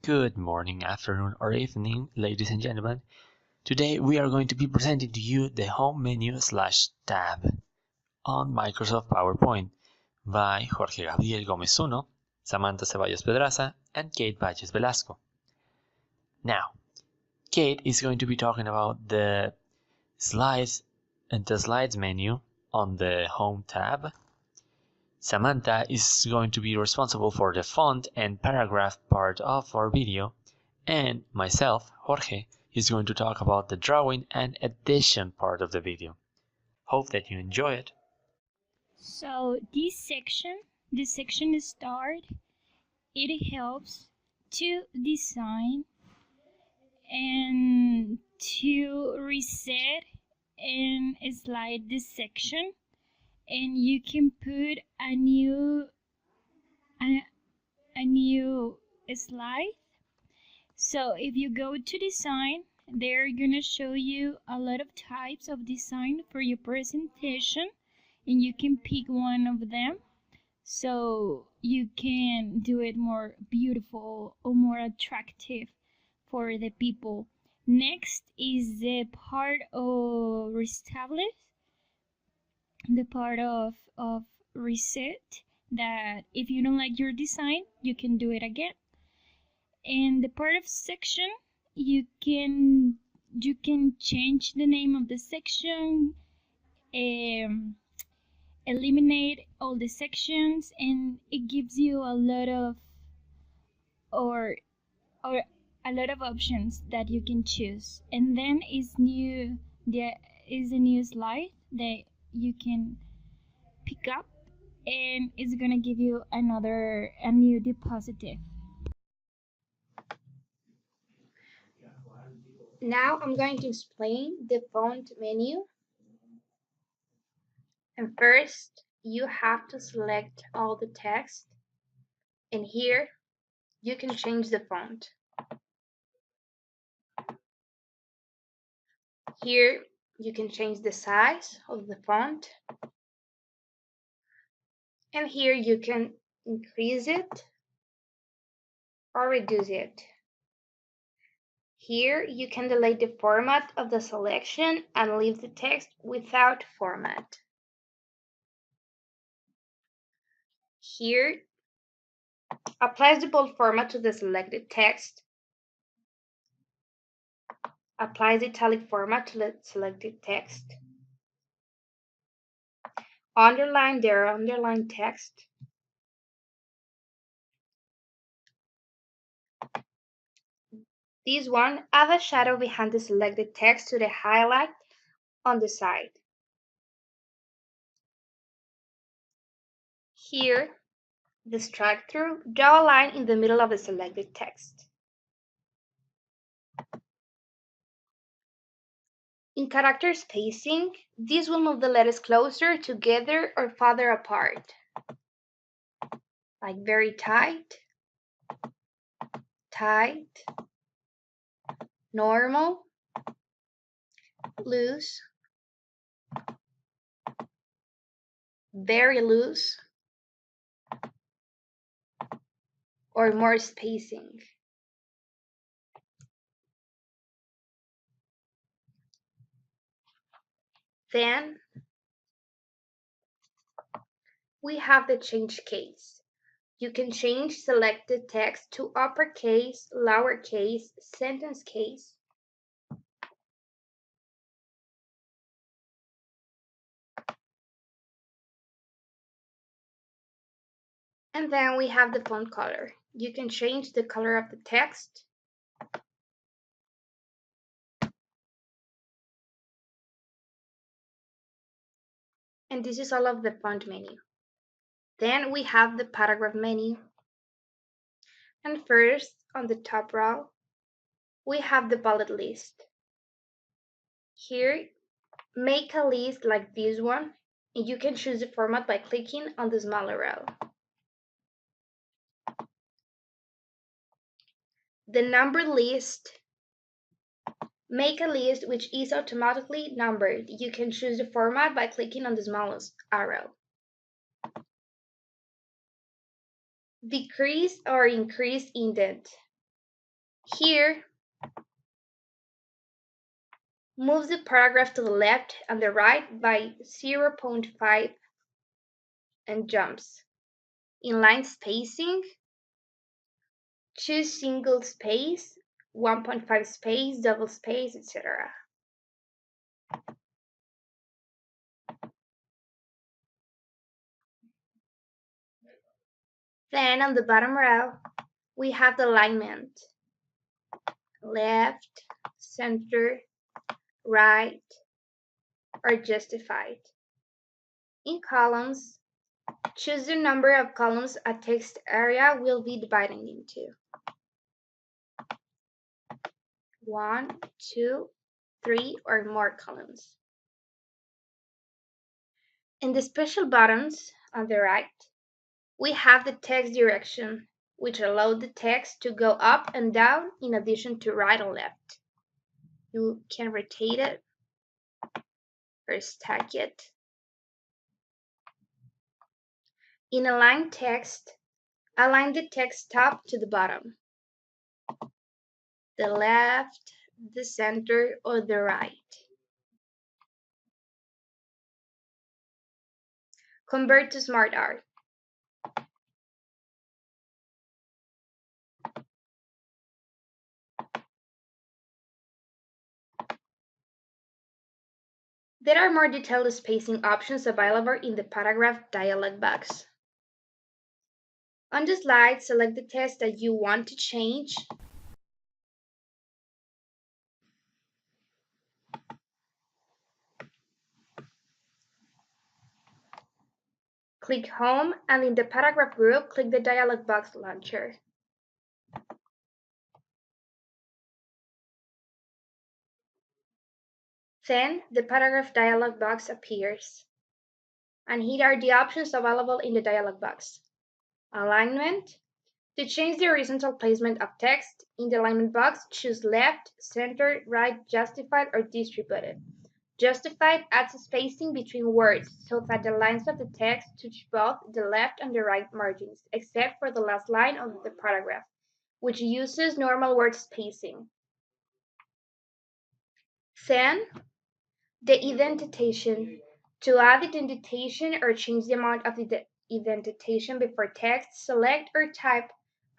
Good morning, afternoon, or evening, ladies and gentlemen. Today we are going to be presenting to you the Home Menu / Tab on Microsoft PowerPoint by Jorge Gabriel Zuno, Samanta Ceballos Pedraza, and Kate Valles Velasco. Now, Kate is going to be talking about the slides and the slides menu on the Home tab. Samantha is going to be responsible for the font and paragraph part of our video, and myself, Jorge, is going to talk about the drawing and edition part of the video. Hope that you enjoy it. So this section start, it helps to design and to reset and slide this section, and you can put a new slide. So if you go to design, they're gonna show you a lot of types of design for your presentation, and you can pick one of them so you can do it more beautiful or more attractive for the people. Next is the part of reestablish, the part of reset, that if you don't like your design, you can do it again. And the part of section, you can change the name of the section, eliminate all the sections, and it gives you a lot of options that you can choose. And then there is a new slide that you can pick up, and it's gonna give you a new diapositive. Now I'm going to explain the font menu. And first, you have to select all the text. And here, you can change the font. Here, you can change the size of the font. And here, you can increase it or reduce it. Here, you can delete the format of the selection and leave the text without format. Here, apply the bold format to the selected text. Apply the italic format to the selected text. Underline the underlined text. This one, add a shadow behind the selected text to the highlight on the side. Here, the strike through, draw a line in the middle of the selected text. In character spacing, this will move the letters closer together or farther apart. Like very tight, tight, normal, loose, very loose, or more spacing. Then we have the change case. You can change selected text to uppercase, lowercase, sentence case. And then we have the font color. You can change the color of the text. And this is all of the font menu. Then we have the paragraph menu. And first, on the top row, we have the bullet list. Here, make a list like this one, and you can choose the format by clicking on the smaller row. The numbered list. Make a list which is automatically numbered. You can choose the format by clicking on the smallest arrow. Decrease or increase indent. Here, move the paragraph to the left and the right by 0.5 and jumps. Inline spacing, choose single space, 1.5 space, double space, etc. Then on the bottom row, we have the alignment. Left, center, right, or justified. In columns, choose the number of columns a text area will be divided into. 1, 2, 3, or more columns. In the special buttons on the right, we have the text direction, which allows the text to go up and down in addition to right and left. You can rotate it or stack it. In align text, align the text top to the bottom, the left, the center, or the right. Convert to Smart Art. There are more detailed spacing options available in the paragraph dialog box. On the slide, select the text that you want to change. Click Home, and in the paragraph group, click the dialog box launcher. Then, the paragraph dialog box appears. And here are the options available in the dialog box. Alignment. To change the horizontal placement of text, in the alignment box, choose left, center, right, justified, or distributed. Justified adds spacing between words so that the lines of the text touch both the left and the right margins, except for the last line of the paragraph, which uses normal word spacing. Then, the indentation. To add indentation or change the amount of the indentation before text, select or type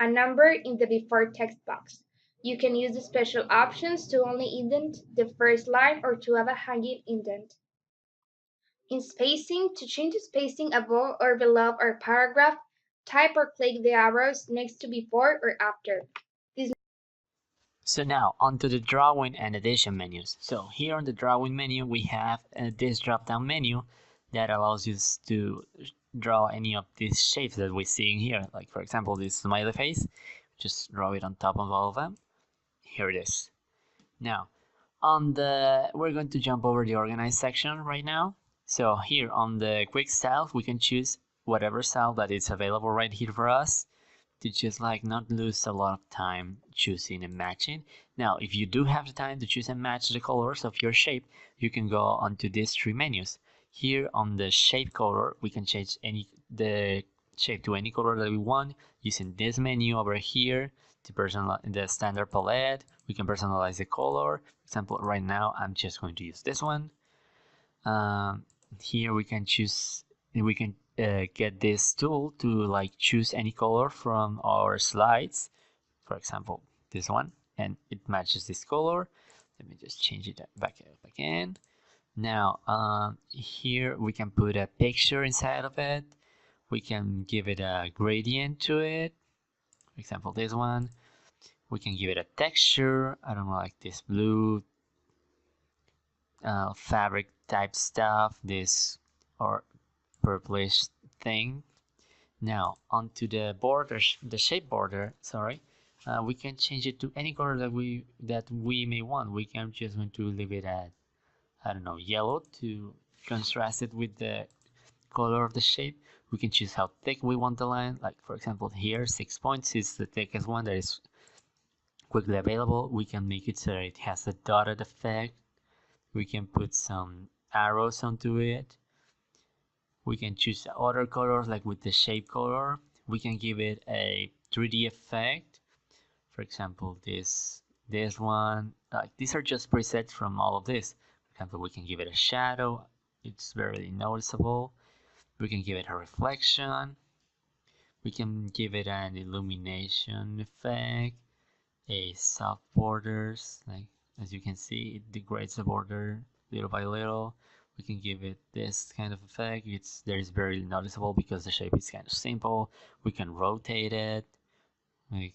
a number in the before text box. You can use the special options to only indent the first line or to add a hanging indent. In spacing, to change the spacing above or below our paragraph, type or click the arrows next to before or after. So now onto the drawing and addition menus. So here on the drawing menu we have this drop down menu that allows you to draw any of these shapes that we're seeing here. Like for example this smiley face, just draw it on top of all of them. Here it is. Now we're going to jump over the organize section right now. So here on the quick styles we can choose whatever style that is available right here for us, to just like not lose a lot of time choosing and matching. Now, if you do have the time to choose and match the colors of your shape, you can go onto these three menus. Here on the shape color, we can change the shape to any color that we want using this menu over here to personalize the standard palette. We can personalize the color. For example, right now I'm just going to use this one. Here we can choose, we can get this tool to like choose any color from our slides. For example, this one, and it matches this color. Let me just change it back up again. Now, here we can put a picture inside of it. We can give it a gradient to it. For example, this one. We can give it a texture. I don't know, like this blue fabric type stuff, this or purplish thing. Now onto the border, the shape border. Sorry, we can change it to any color that we may want. We can just going to leave it at, I don't know, yellow to contrast it with the color of the shape. We can choose how thick we want the line. Like for example, here 6 points is the thickest one that is quickly available. We can make it so that it has a dotted effect. We can put some arrows onto it. We can choose other colors like with the shape color. We can give it a 3D effect. For example, this one, these are just presets from all of this. For example, we can give it a shadow. It's very noticeable. We can give it a reflection. We can give it an illumination effect, a soft borders, like as you can see, it degrades the border little by little. We can give it this kind of effect. It's very noticeable because the shape is kind of simple. We can rotate it, like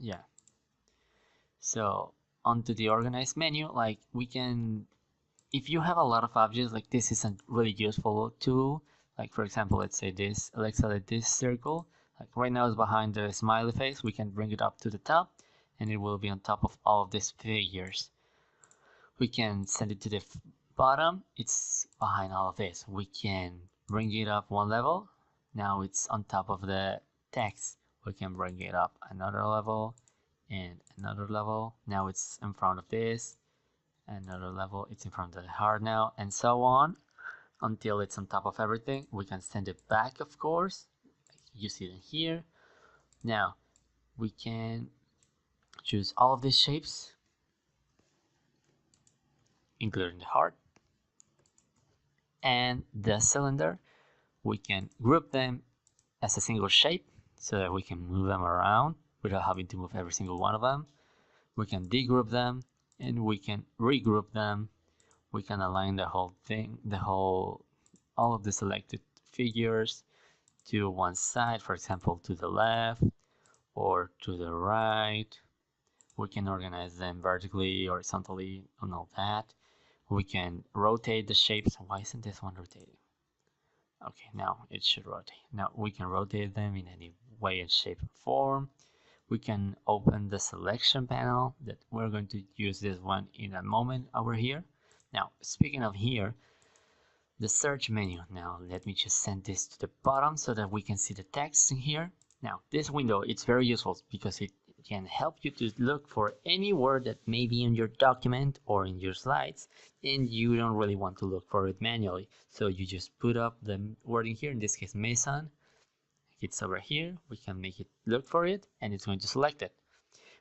yeah. So onto the organize menu, like we can, if you have a lot of objects, like this is a really useful tool. Like for example, let's select this circle. Like right now it's behind the smiley face. We can bring it up to the top, and it will be on top of all of these figures. We can send it to the bottom. It's behind all of this. We can bring it up one level. Now it's on top of the text. We can bring it up another level and another level. Now it's in front of this. Another level, it's in front of the heart now, and so on until it's on top of everything. We can send it back, of course. You see it here. Now we can choose all of these shapes, including the heart and the cylinder. We can group them as a single shape so that we can move them around without having to move every single one of them. We can degroup them and we can regroup them. We can align the whole thing, all of the selected figures to one side, for example, to the left or to the right. We can organize them vertically, horizontally, and all that. We can rotate the shapes. Why isn't this one rotating? Okay, now it should rotate. Now we can rotate them in any way and shape and form. We can open the selection panel that we're going to use this one in a moment over here. Now, speaking of here, the search menu. Now, let me just send this to the bottom so that we can see the text in here. Now, this window, it's very useful because it can help you to look for any word that may be in your document or in your slides, and you don't really want to look for it manually. So you just put up the word in here, in this case, Mason. It's over here. We can make it look for it, and it's going to select it.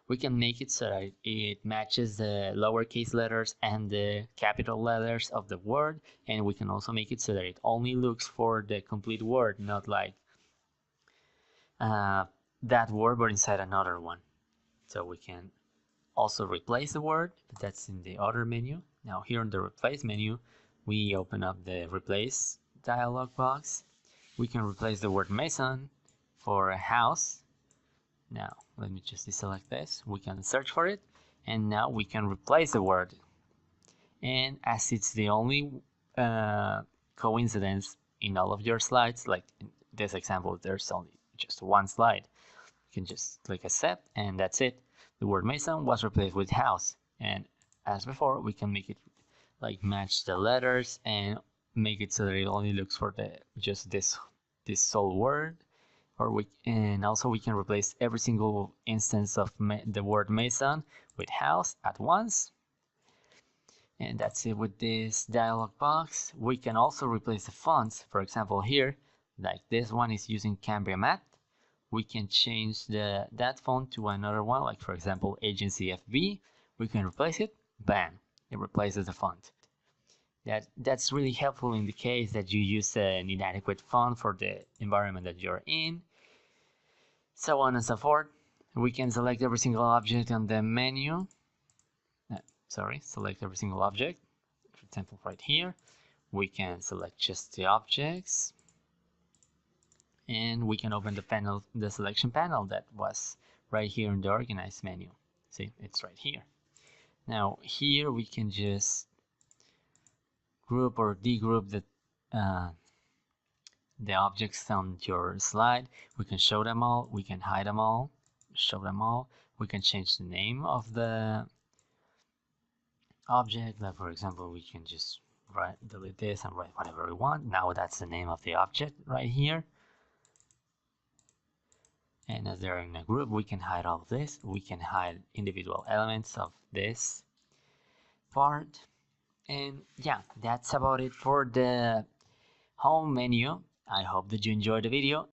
We can make it so that it matches the lowercase letters and the capital letters of the word, and we can also make it so that it only looks for the complete word, not like that word but inside another one. So we can also replace the word, but that's in the other menu. Now here in the replace menu, we open up the replace dialog box. We can replace the word mason for a house. Now, let me just deselect this. We can search for it, and now we can replace the word. And as it's the only coincidence in all of your slides, like in this example, there's only just one slide. You can just click accept, and that's it. The word mason was replaced with house. And as before, we can make it like match the letters and make it so that it only looks for just this sole word. And also we can replace every single instance of the word mason with house at once. And that's it with this dialog box. We can also replace the fonts. For example, here, like this one is using Cambria Matte. We can change that font to another one, like for example, Agency FB. We can replace it. Bam! It replaces the font. That's really helpful in the case that you use an inadequate font for the environment that you're in. So on and so forth. We can select every single object on the menu. Select every single object. For example, right here, we can select just the objects, and we can open the selection panel that was right here in the organize menu. See, it's right here. Now here we can just group or degroup the objects on your slide. We can show them all, we can hide them all, show them all. We can change the name of the object. Like for example, we can just delete this and write whatever we want. Now that's the name of the object right here. And as they're in a group, we can hide all of this. We can hide individual elements of this part. And yeah, that's about it for the home menu. I hope that you enjoyed the video.